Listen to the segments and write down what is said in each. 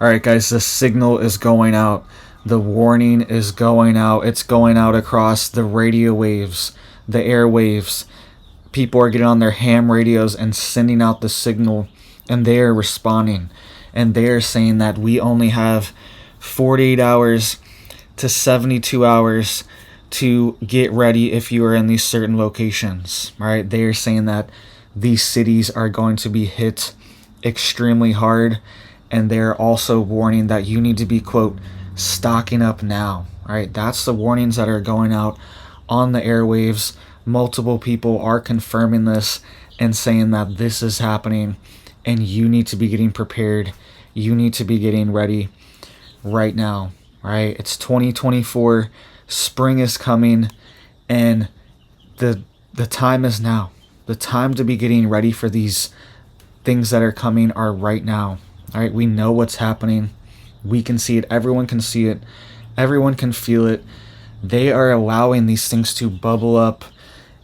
Alright guys, the signal is going out. The warning is going out. It's going out across the radio waves, the airwaves. People are getting on their ham radios and sending out the signal, and they are responding. And they are saying that we only have 48 hours to 72 hours to get ready if you are in these certain locations. Right? They are saying that these cities are going to be hit extremely hard, and they're also warning that you need to be, quote, stocking up now. Right? That's the warnings that are going out on the airwaves. Multiple people are confirming this and saying that this is happening, and you need to be getting prepared. You need to be getting ready right now. Right? It's 2024. Spring is coming, and the time is now. The time to be getting ready for these things that are coming are right now. All right, we know what's happening. We can see it. Everyone can see it. Everyone can feel it. They are allowing these things to bubble up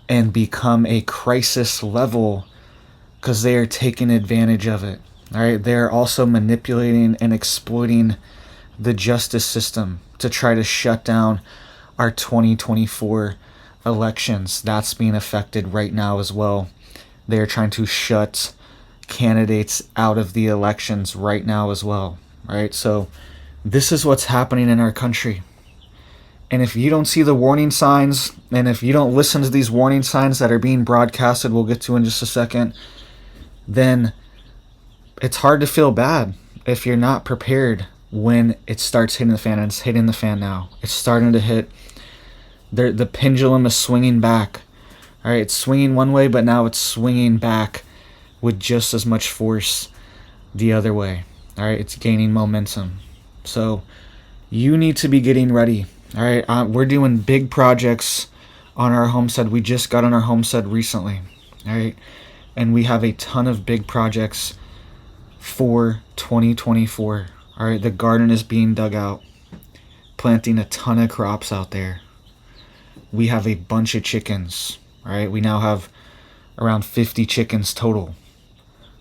and become a crisis level because they are taking advantage of it. All right, they are also manipulating and exploiting the justice system to try to shut down our 2024 elections. That's being affected right now as well. They are trying to shut candidates out of the elections right now as well. Right? So this is what's happening in our country. And if you don't see the warning signs, and if you don't listen to these warning signs that are being broadcasted, we'll get to in just a second, then it's hard to feel bad if you're not prepared when it starts hitting the fan. And it's hitting the fan now. It's starting to hit. The pendulum is swinging back. All right, it's swinging one way, but now it's swinging back with just as much force the other way. All right, it's gaining momentum. So you need to be getting ready. All right, we're doing big projects on our homestead. We just got on our homestead recently. All right, and we have a ton of big projects for 2024. All right, the garden is being dug out, planting a ton of crops out there. We have a bunch of chickens. All right, we now have around 50 chickens total.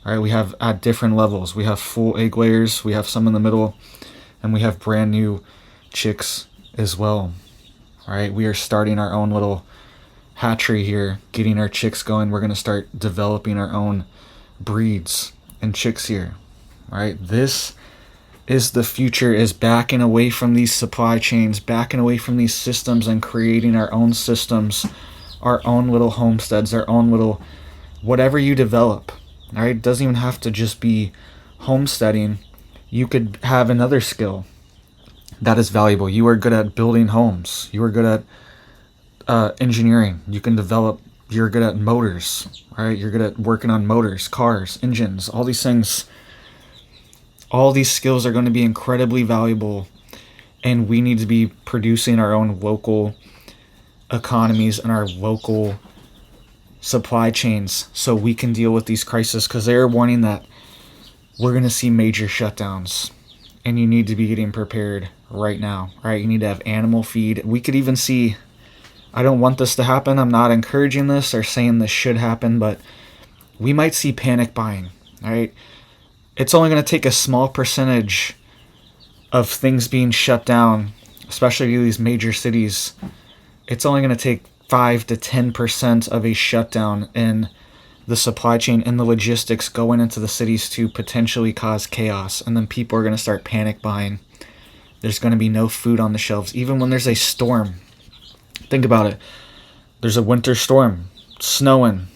All right, we have at different levels. We have full egg layers, we have some in the middle, and we have brand new chicks as well. All right, we are starting our own little hatchery here, getting our chicks going. We're going to start developing our own breeds and chicks here. All right, this is the future, is backing away from these supply chains, backing away from these systems, and creating our own systems, our own little homesteads, our own little whatever you develop. All right, it doesn't even have to just be homesteading. You could have another skill that is valuable. You are good at building homes. You are good at engineering. You can develop. You're good at motors. All right, you're good at working on motors, cars, engines, all these things. All these skills are going to be incredibly valuable, and we need to be producing our own local economies and our local supply chains so we can deal with these crises, because they are warning that we're going to see major shutdowns, and you need to be getting prepared right now. All right, you need to have animal feed. We could even see, I don't want this to happen. I'm not encouraging this or saying this should happen, but we might see panic buying. All right. It's only going to take a small percentage of things being shut down, especially these major cities. It's only going to take 5 to 10% of a shutdown in the supply chain and the logistics going into the cities to potentially cause chaos. And then people are going to start panic buying. There's going to be no food on the shelves, even when there's a storm. Think about it. There's a winter storm, snowing.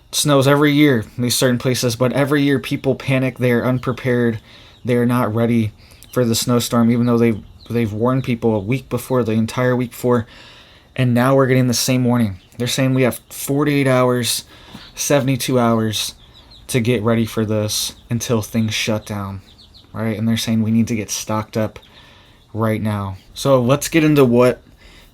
It snows every year in these certain places, but every year people panic. They are unprepared. They are not ready for the snowstorm, even though they've warned people a week before, the entire week before. And now we're getting the same warning. They're saying we have 48 hours, 72 hours to get ready for this until things shut down. Right? And they're saying we need to get stocked up right now. So let's get into what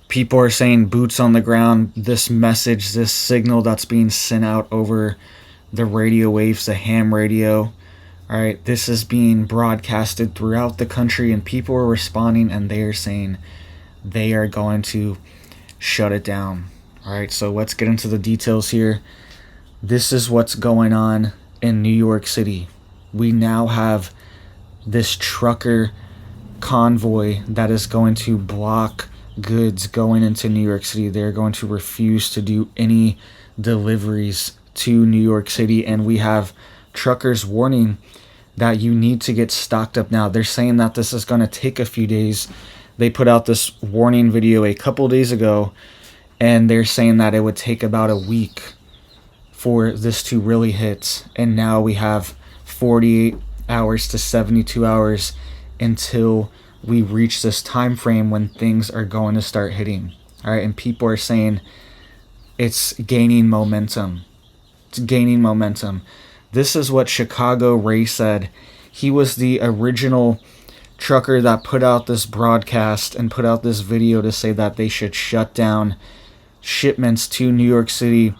people are saying, boots on the ground, this message, this signal that's being sent out over the radio waves, the ham radio. All right, this is being broadcasted throughout the country, and people are responding, and they are saying they are going to shut it down. All right, so let's get into the details here. This is what's going on in New York City. We now have this trucker convoy that is going to block goods going into New York City. They're going to refuse to do any deliveries to New York City, and we have truckers warning that you need to get stocked up now. They're saying that this is going to take a few days. They put out this warning video a couple days ago, and they're saying that it would take about a week for this to really hit. And now we have 48 hours to 72 hours until we reach this time frame when things are going to start hitting. All right, and people are saying it's gaining momentum. It's gaining momentum. This is what Chicago Ray said. He was the original trucker that put out this broadcast and put out this video to say that they should shut down shipments to New York City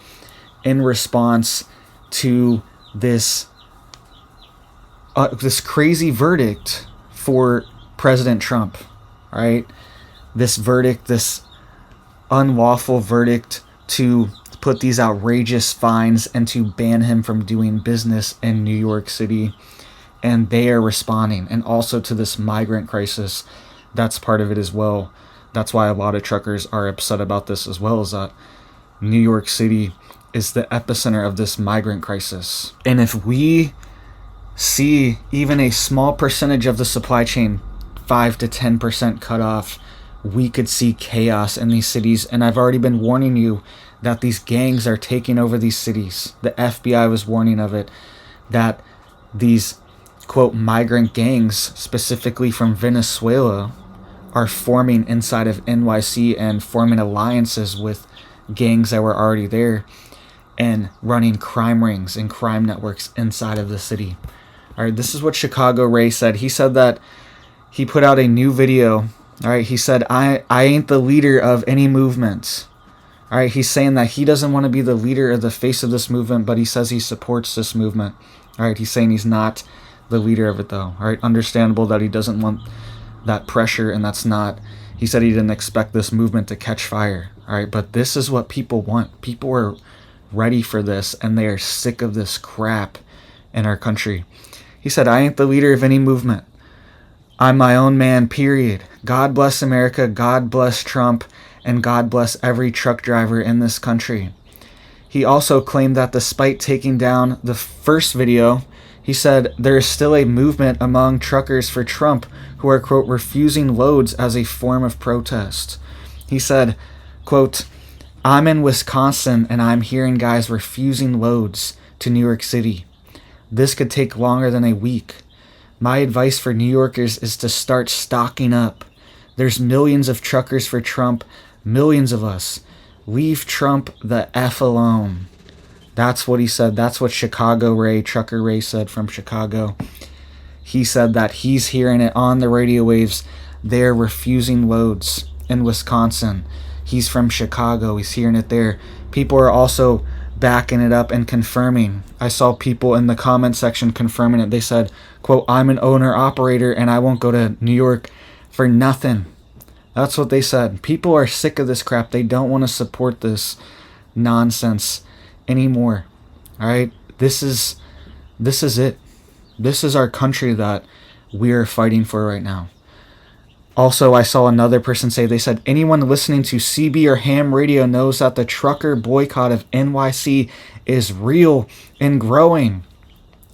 in response to this crazy verdict for President Trump, right? This verdict, this unlawful verdict to put these outrageous fines and to ban him from doing business in New York City. And they are responding. And also to this migrant crisis, that's part of it as well. That's why a lot of truckers are upset about this as well, is that New York City is the epicenter of this migrant crisis. And if we see even a small percentage of the supply chain, 5 to 10% cut off, we could see chaos in these cities. And I've already been warning you that these gangs are taking over these cities. The FBI was warning of it, that these, quote, migrant gangs, specifically from Venezuela, are forming inside of NYC and forming alliances with gangs that were already there and running crime rings and crime networks inside of the city. All right, this is what Chicago Ray said. He said that he put out a new video. All right, he said, I ain't the leader of any movement. All right, he's saying that he doesn't want to be the leader or the face of this movement, but he says he supports this movement. All right, he's saying he's not the leader of it, though. All right, understandable that he doesn't want that pressure, and that's not, he said he didn't expect this movement to catch fire. All right, but this is what people want. People are ready for this, and they are sick of this crap in our country. He said, I ain't the leader of any movement. I'm my own man, period. God bless America, God bless Trump, and God bless every truck driver in this country. He also claimed that despite taking down the first video, he said there is still a movement among truckers for Trump who are, quote, refusing loads as a form of protest. He said, quote, I'm in Wisconsin and I'm hearing guys refusing loads to New York City. This could take longer than a week. My advice for New Yorkers is to start stocking up. There's millions of truckers for Trump, millions of us. Leave Trump the F alone. That's what he said. That's what Chicago Ray, Trucker Ray, said from Chicago. He said that he's hearing it on the radio waves. They're refusing loads in Wisconsin. He's from Chicago. He's hearing it there. People are also backing it up and confirming. I saw people in the comment section confirming it. They said, quote, I'm an owner-operator and I won't go to New York for nothing. That's what they said. People are sick of this crap. They don't want to support this nonsense anymore. All right? This is it. This is our country that we are fighting for right now. Also, I saw another person say, they said, anyone listening to CB or ham radio knows that the trucker boycott of NYC is real and growing.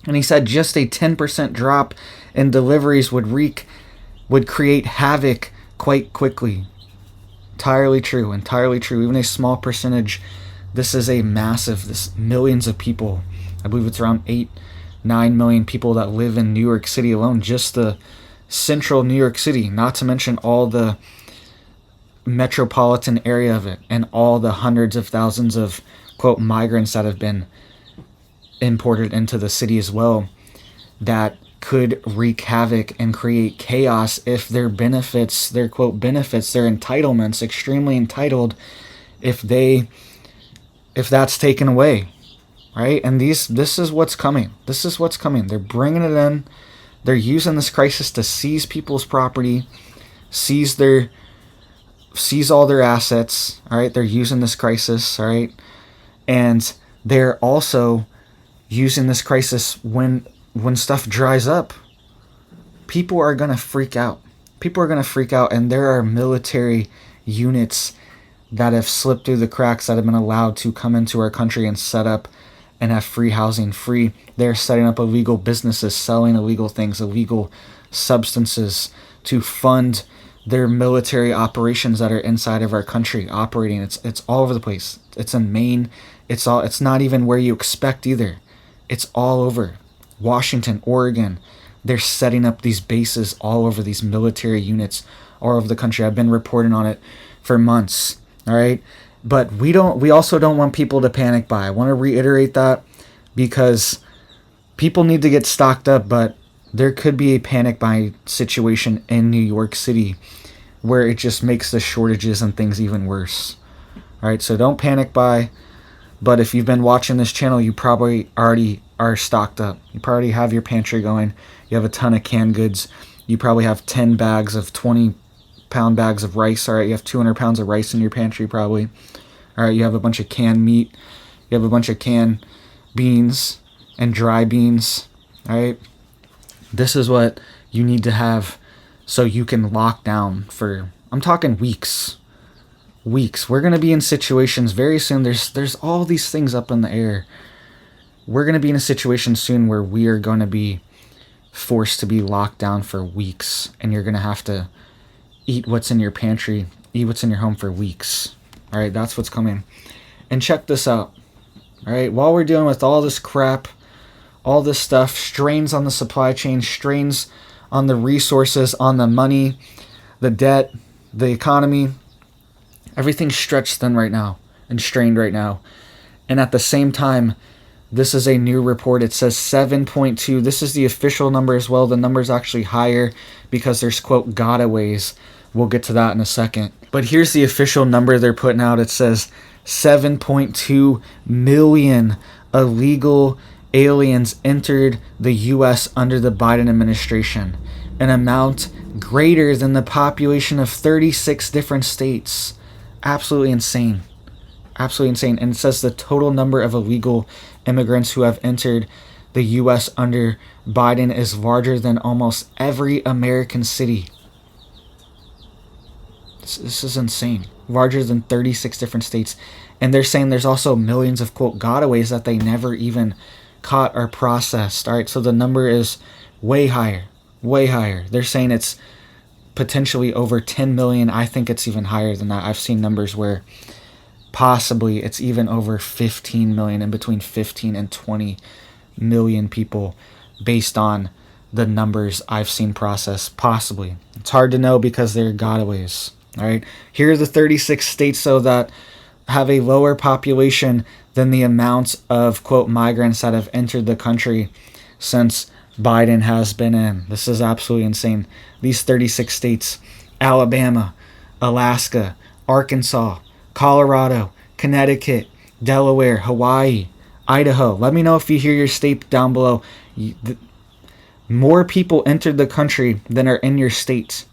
And he said just a 10% drop in deliveries would create havoc quite quickly. Entirely true, entirely true. Even a small percentage. This is a massive, this millions of people. I believe it's around 8-9 million people that live in New York City alone. Just the central New York City, not to mention all the metropolitan area of it and all the hundreds of thousands of, quote, migrants that have been imported into the city as well, that could wreak havoc and create chaos if their benefits, their, quote, benefits, their entitlements, extremely entitled, if that's taken away, right? And this is what's coming. This is what's coming. They're bringing it in. They're using this crisis to seize people's property, seize all their assets, all right? They're using this crisis, all right? And they're also using this crisis when stuff dries up. people are going to freak out. People are going to freak out, and there are military units that have slipped through the cracks that have been allowed to come into our country and set up and have free housing, free. They're setting up illegal businesses, selling illegal things, illegal substances to fund their military operations that are inside of our country operating. It's all over the place. It's in Maine. It's not even where you expect either. It's all over. Washington, Oregon. They're setting up these bases all over, these military units all over the country. I've been reporting on it for months. All right. But we also don't want people to panic buy. I want to reiterate that because people need to get stocked up, but there could be a panic buy situation in New York City where it just makes the shortages and things even worse. All right, so don't panic buy. But if you've been watching this channel, you probably already are stocked up. You probably have your pantry going. You have a ton of canned goods. You probably have 10 bags of 20-pound bags of rice. All right, you have 200 pounds of rice in your pantry probably. All right, you have a bunch of canned meat. You have a bunch of canned beans and dry beans. All right. This is what you need to have so you can lock down for, I'm talking weeks. Weeks. We're going to be in situations very soon. There's all these things up in the air. We're going to be in a situation soon where we are going to be forced to be locked down for weeks. And you're going to have to eat what's in your pantry, eat what's in your home for weeks. All right, that's what's coming. And check this out. All right, while we're dealing with all this crap, all this stuff, strains on the supply chain, strains on the resources, on the money, the debt, the economy, everything's stretched thin right now and strained right now. And at the same time, this is a new report. It says 7.2. This is the official number as well. The number's actually higher because there's, quote, gotaways. We'll get to that in a second. But here's the official number they're putting out. It says 7.2 million illegal aliens entered the U.S. under the Biden administration, an amount greater than the population of 36 different states. Absolutely insane. Absolutely insane. And it says the total number of illegal immigrants who have entered the U.S. under Biden is larger than almost every American city. This is insane. Larger than 36 different states. And they're saying there's also millions of, quote, gotaways that they never even caught or processed. All right, so the number is way higher. Way higher. They're saying it's potentially over 10 million. I think it's even higher than that. I've seen numbers where possibly it's even over 15 million, in between 15 and 20 million people based on the numbers I've seen processed. Possibly. It's hard to know because they're gotaways. All right. Here are the 36 states, though, that have a lower population than the amounts of, quote, migrants that have entered the country since Biden has been in. This is absolutely insane. These 36 states: Alabama, Alaska, Arkansas, Colorado, Connecticut, Delaware, Hawaii, Idaho. Let me know if you hear your state down below. More people entered the country than are in your state.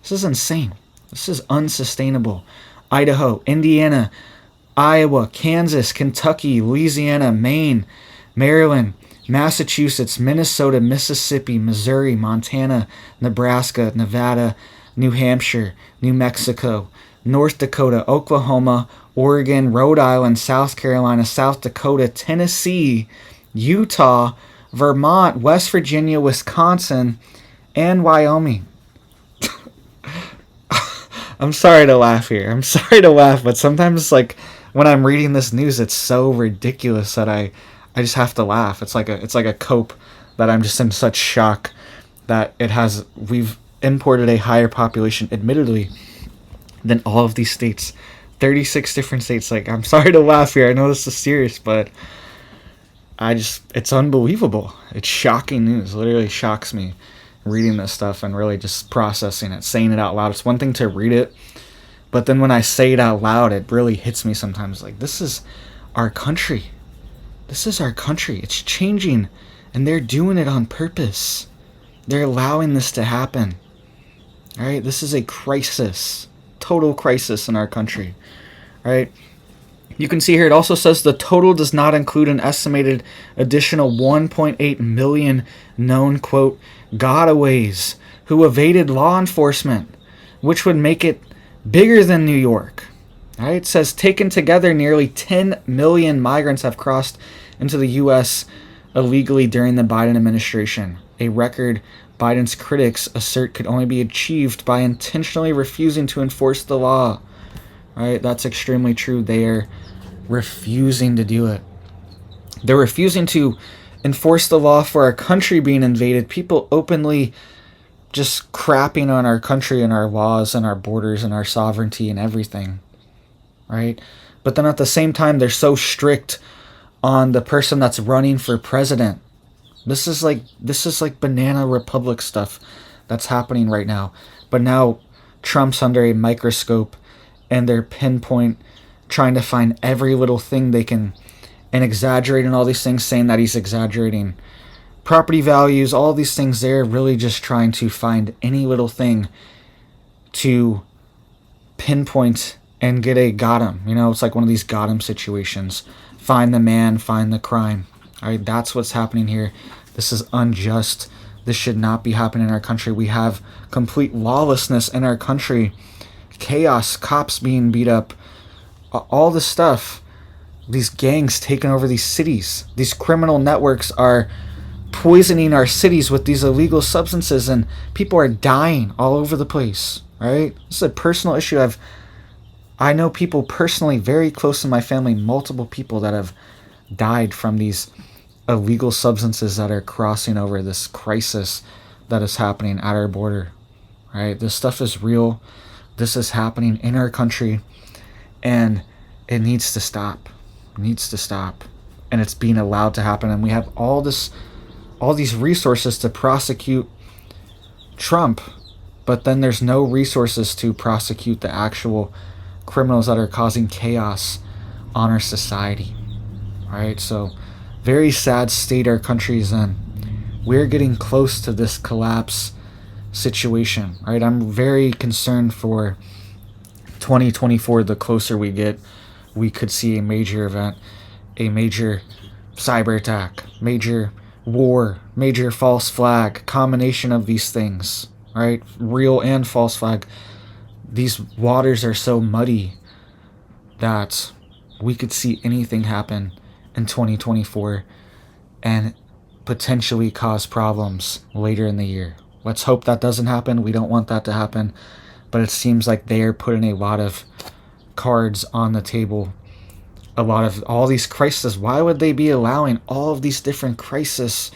This is insane. This is unsustainable. Idaho, Indiana, Iowa, Kansas, Kentucky, Louisiana, Maine, Maryland, Massachusetts, Minnesota, Mississippi, Missouri, Montana, Nebraska, Nevada, New Hampshire, New Mexico, North Dakota, Oklahoma, Oregon, Rhode Island, South Carolina, South Dakota, Tennessee, Utah, Vermont, West Virginia, Wisconsin, and Wyoming. I'm sorry to laugh here. I'm sorry to laugh, but sometimes, like, when I'm reading this news, it's so ridiculous that I just have to laugh. It's like a cope that I'm just in such shock that we've imported a higher population, admittedly, than all of these states. 36 different states. Like, I'm sorry to laugh here. I know this is serious, but it's unbelievable. It's shocking news. It literally shocks me reading this stuff and really just processing it, saying it out loud. It's one thing to read it, but then when I say it out loud, it really hits me sometimes. Like, this is our country. This is our country. It's changing, and they're doing it on purpose. They're allowing this to happen. All right, this is a crisis, total crisis in our country. All right, You can see here it also says the total does not include an estimated additional 1.8 million known, quote, gotaways who evaded law enforcement, which would make it bigger than New York. Right? It says taken together, nearly 10 million migrants have crossed into the U.S. illegally during the Biden administration, a record Biden's critics assert could only be achieved by intentionally refusing to enforce the law. Right? That's extremely true. They are refusing to do it. They're refusing to enforce the law for our country being invaded. People openly just crapping on our country and our laws and our borders and our sovereignty and everything. Right? But then at the same time, they're so strict on the person that's running for president. This is like banana republic stuff that's happening right now. But now Trump's under a microscope and they're pinpoint trying to find every little thing they can and exaggerating all these things, saying that he's exaggerating property values, all these things. They're really just trying to find any little thing to pinpoint and get a got him. You know, it's like one of these got him situations. Find the man, find the crime. All right, that's what's happening here. This is unjust. This should not be happening in our country. We have complete lawlessness in our country. Chaos, cops being beat up, all this stuff. These gangs taking over these cities. These criminal networks are poisoning our cities with these illegal substances, and people are dying all over the place. Right? This is a personal issue. I know people personally very close to my family, multiple people that have died from these illegal substances that are crossing over, this crisis that is happening at our border. Right? This stuff is real. This is happening in our country, and it needs to stop. It needs to stop. And it's being allowed to happen. And we have all these resources to prosecute Trump, but then there's no resources to prosecute the actual criminals that are causing chaos on our society. Right? So very sad state our country is in. We're getting close to this collapse situation. Right? I'm very concerned for 2024. The closer we get, we could see a major event, a major cyber attack, major war, major false flag, combination of these things. Right? Real and false flag. These waters are so muddy that we could see anything happen in 2024 and potentially cause problems later in the year. Let's hope that doesn't happen. We don't want that to happen. But it seems like they are putting a lot of cards on the table. A lot of all these crises. Why would they be allowing all of these different crises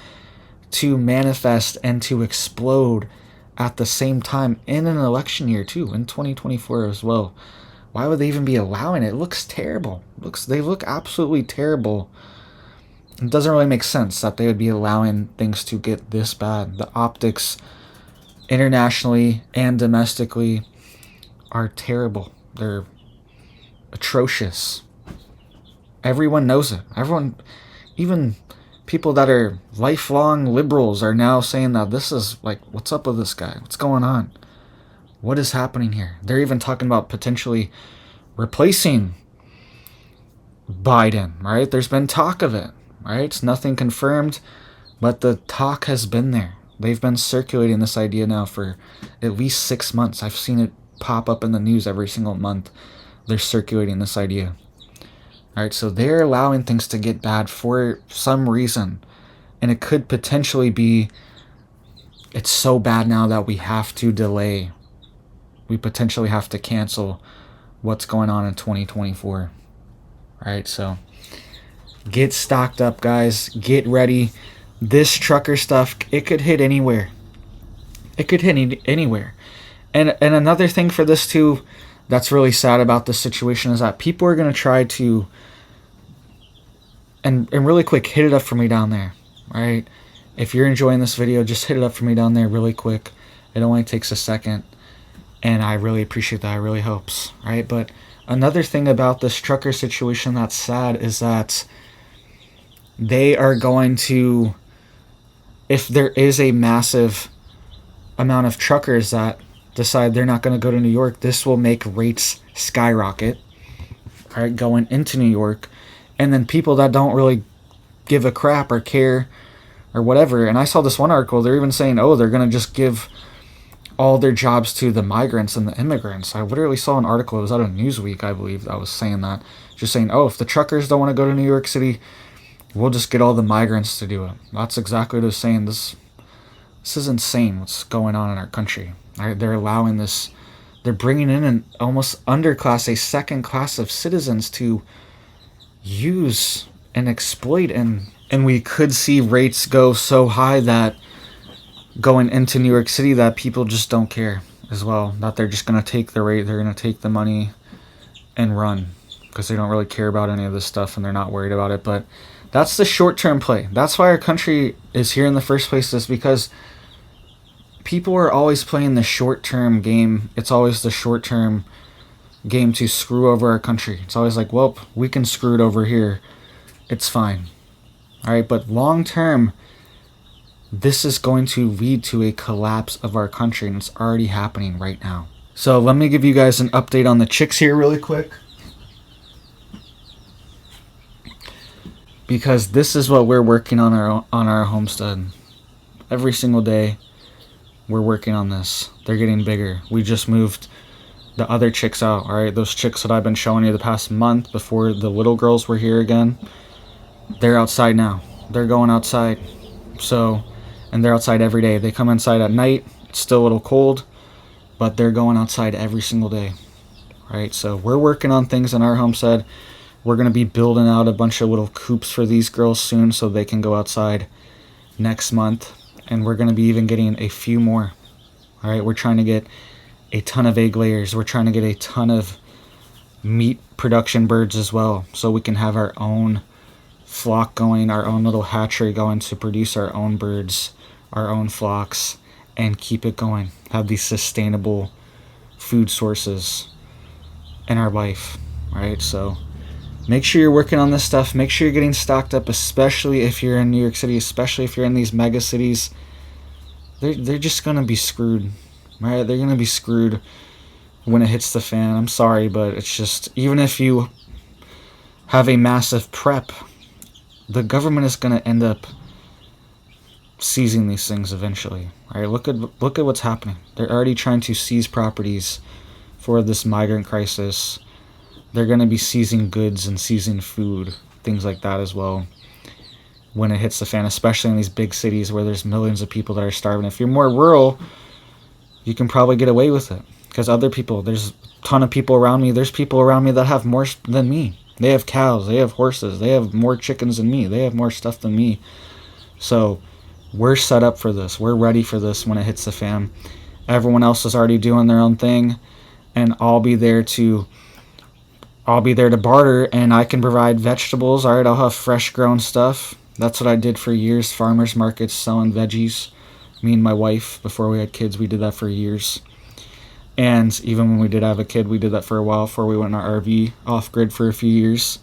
to manifest and to explode at the same time in an election year too, in 2024 as well? Why would they even be allowing it? It looks terrible. They look absolutely terrible. It doesn't really make sense that they would be allowing things to get this bad. The optics internationally and domestically are terrible. They're atrocious. Everyone knows it. Everyone, even people that are lifelong liberals, are now saying that this is like, what's up with this guy? What's going on? What is happening here? They're even talking about potentially replacing Biden, right? There's been talk of it, right? It's nothing confirmed, but the talk has been there. They've been circulating this idea now for at least 6 months. I've seen it pop up in the news every single month. They're circulating this idea. All right, so they're allowing things to get bad for some reason. And it could potentially be, it's so bad now that we have to delay. We potentially have to cancel what's going on in 2024. All right, so get stocked up, guys. Get ready. This trucker stuff, it could hit anywhere. It could hit anywhere. And another thing for this too, that's really sad about this situation, is that people are going to try to, and really quick, hit it up for me down there, right? If you're enjoying this video, just hit it up for me down there really quick. It only takes a second, and I really appreciate that. It really helps, right? But another thing about this trucker situation that's sad is that they are going to, if there is a massive amount of truckers that decide they're not going to go to New York, this will make rates skyrocket. all right, going into New York, and then people that don't really give a crap or care or whatever. And I saw this one article, they're even saying, oh, they're going to just give all their jobs to the migrants and the immigrants. I literally saw an article, it was out of Newsweek, I believe, that was saying that. Just saying, oh, if the truckers don't want to go to New York City, we'll just get all the migrants to do it. That's exactly what it was saying. This is insane what's going on in our country. Right? They're allowing this, they're bringing in an almost underclass, a second class of citizens to use and exploit, and we could see rates go so high that going into New York City that people just don't care as well, that they're just going to take the rate, they're going to take the money and run because they don't really care about any of this stuff and they're not worried about it. But that's the short-term play. That's why our country is here in the first place, is because people are always playing the short-term game. It's always the short-term game to screw over our country. It's always like, well, we can screw it over here. It's fine. All right, but long-term, this is going to lead to a collapse of our country, and it's already happening right now. So let me give you guys an update on the chicks here really quick, because this is what we're working on our homestead. Every single day, we're working on this. They're getting bigger. We just moved the other chicks out, all right? Those chicks that I've been showing you the past month before the little girls were here again, they're outside now. They're going outside. So, and they're outside every day. They come inside at night. It's still a little cold, but they're going outside every single day, right? So we're working on things in our homestead. We're going to be building out a bunch of little coops for these girls soon so they can go outside next month. And we're going to be even getting a few more, all right? We're trying to get a ton of egg layers. We're trying to get a ton of meat production birds as well, so we can have our own flock going, our own little hatchery going to produce our own birds, our own flocks, and keep it going. Have these sustainable food sources in our life, right? So make sure you're working on this stuff. Make sure you're getting stocked up, especially if you're in New York City, especially if you're in these mega cities. They're just going to be screwed, right? They're going to be screwed when it hits the fan. I'm sorry, but it's just, even if you have a massive prep, the government is going to end up seizing these things eventually. All right, look at what's happening. They're already trying to seize properties for this migrant crisis. They're going to be seizing goods and seizing food, things like that as well, when it hits the fan, especially in these big cities where there's millions of people that are starving. If you're more rural, you can probably get away with it, because other people, there's a ton of people around me. There's people around me that have more than me. They have cows, they have horses, they have more chickens than me, they have more stuff than me. So we're set up for this. We're ready for this when it hits the fan. Everyone else is already doing their own thing, and I'll be there to barter, and I can provide vegetables. All right, I'll have fresh grown stuff. That's what I did for years, farmers markets, selling veggies. Me and my wife, before we had kids, we did that for years. And even when we did have a kid, we did that for a while before we went in our RV off-grid for a few years.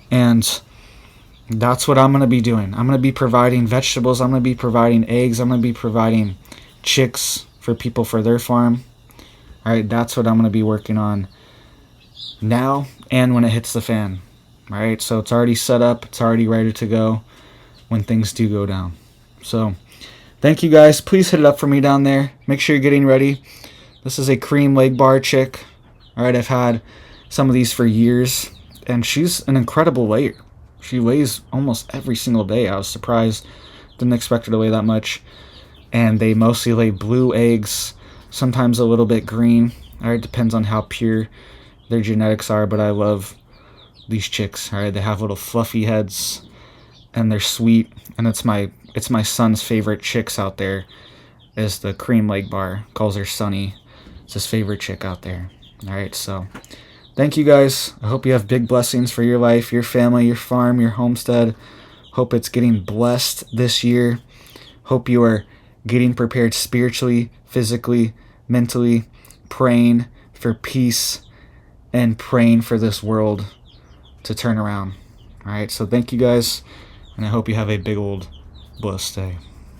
And that's what I'm going to be doing. I'm going to be providing vegetables. I'm going to be providing eggs. I'm going to be providing chicks for people for their farm. All right, that's what I'm going to be working on now and when it hits the fan. All right, so it's already set up. It's already ready to go when things do go down. So thank you guys. Please hit it up for me down there. Make sure you're getting ready. This is a cream leg bar chick. All right, I've had some of these for years, and she's an incredible layer. She lays almost every single day. I was surprised. Didn't expect her to lay that much. And they mostly lay blue eggs, sometimes a little bit green. All right, depends on how pure their genetics are, but I love these chicks. All right, they have little fluffy heads, and they're sweet. And it's my son's favorite chicks out there, is the cream leg bar. Calls her Sunny. It's his favorite chick out there. All right, so thank you guys. I hope you have big blessings for your life, your family, your farm, your homestead. Hope it's getting blessed this year. Hope you are getting prepared spiritually, physically, mentally, praying for peace and praying for this world to turn around. All right, so thank you guys, and I hope you have a big old blessed day.